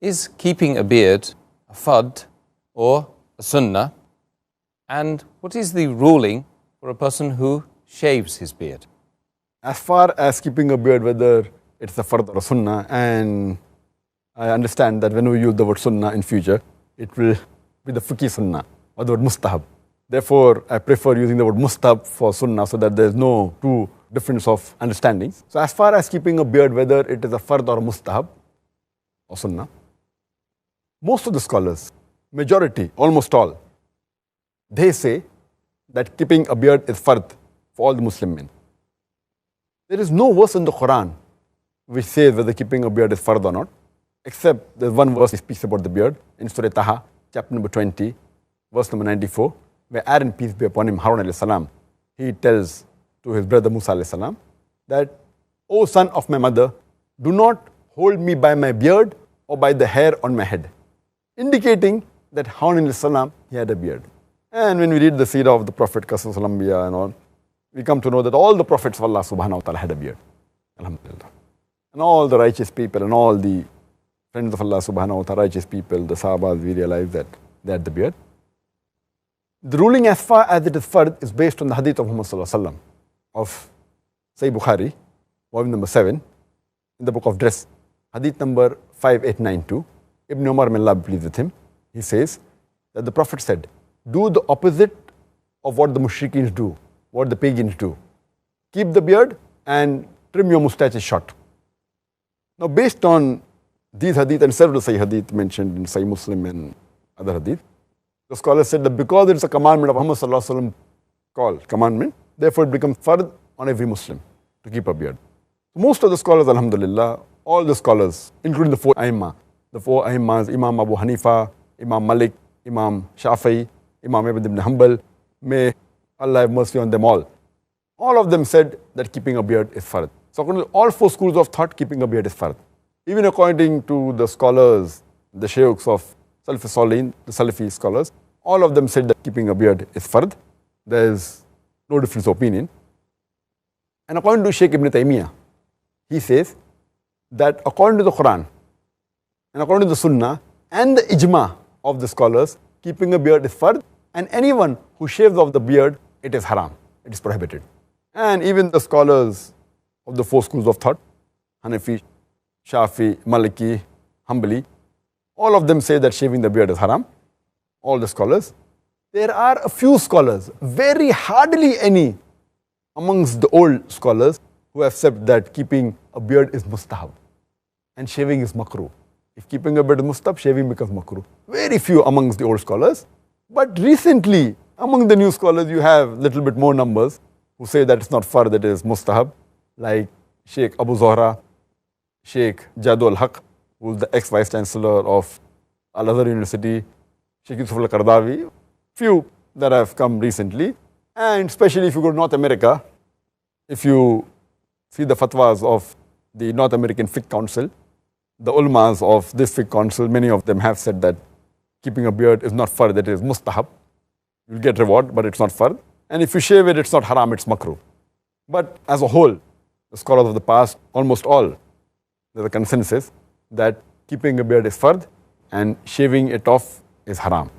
Is keeping a beard a fardh or a sunnah? And what is the ruling for a person who shaves his beard? As far as keeping a beard, whether it's a fardh or a sunnah, and I understand that when we use the word sunnah in future, it will be the fiqhi sunnah or the word mustahab. Therefore, I prefer using the word mustahab for sunnah so that there is no true difference of understanding. So as far as keeping a beard, whether it is a fardh or a mustahab or sunnah, most of the scholars, majority, almost all, they say that keeping a beard is fardh for all the Muslim men. There is no verse in the Quran which says whether keeping a beard is fardh or not, except there's one verse that speaks about the beard in Surah Taha, chapter number 20, verse number 94, where Aaron, peace be upon him, Harun alayhi salam, he tells to his brother Musa alayhi salam that, O son of my mother, do not hold me by my beard or by the hair on my head, indicating that Harun alayhi salam, he had a beard. And when we read the seerah of the Prophet Qasas al-Anbiya and all, we come to know that all the prophets of Allah subhanahu wa ta'ala had a beard. Alhamdulillah. And all the righteous people and all the friends of Allah subhanahu wa ta'ala, righteous people, the Sahabas, we realize that they had the beard. The ruling as far as it is fardh is based on the hadith of Muhammad sallallahu alaihi wasallam of Sahih Bukhari, volume number 7, in the book of dress, hadith number 5892. Ibn Umar, may Allah be pleased with him, he says that the Prophet said, do the opposite of what the mushrikins do, what the pagans do. Keep the beard and trim your mustaches short. Now, based on these hadith and several Sahih hadith mentioned in Sahih Muslim and other hadith, the scholars said that because it's a commandment of Muhammad sallallahu alaihi wasallam called commandment, therefore it becomes fardh on every Muslim to keep a beard. Most of the scholars, alhamdulillah, all the scholars, including the four Aimmas, Imam Abu Hanifa, Imam Malik, Imam Shafi'i, Imam Ahmad ibn Hanbal, may Allah have mercy on them all. All of them said that keeping a beard is fardh. So according to all four schools of thought, keeping a beard is fardh. Even according to the scholars, the shaykhs of Salaf Salihin, the Salafi scholars, all of them said that keeping a beard is fardh. There is no difference of opinion. And according to Shaykh Ibn Taymiyyah, he says that according to the Quran and according to the Sunnah and the Ijma of the scholars, keeping a beard is fardh, and anyone who shaves off the beard, it is haram, it is prohibited. And even the scholars of the four schools of thought, Hanafi, Shafi, Maliki, Hanbali, all of them say that shaving the beard is haram, all the scholars. There are a few scholars, very hardly any amongst the old scholars, who have said that keeping a beard is mustahab and shaving is makruh. If keeping a beard is mustahab, shaving becomes makruh. Very few amongst the old scholars. But recently, among the new scholars, you have little bit more numbers who say that it's not fardh, that it is mustahab, like Sheikh Abu Zohra, Sheikh Jadu al-Haq, who is the ex-vice chancellor of Al-Azhar University, Sheikh Yusuf al-Qardawi, few that have come recently. And especially if you go to North America, if you see the fatwas of the North American Fiqh Council, the ulmas of this Fiqh Council, many of them have said that keeping a beard is not fardh, that it is mustahab. You'll get reward, but it's not fardh. And if you shave it, it's not haram, it's makruh. But as a whole, the scholars of the past, almost all, there's a consensus that keeping a beard is fardh and shaving it off is haram.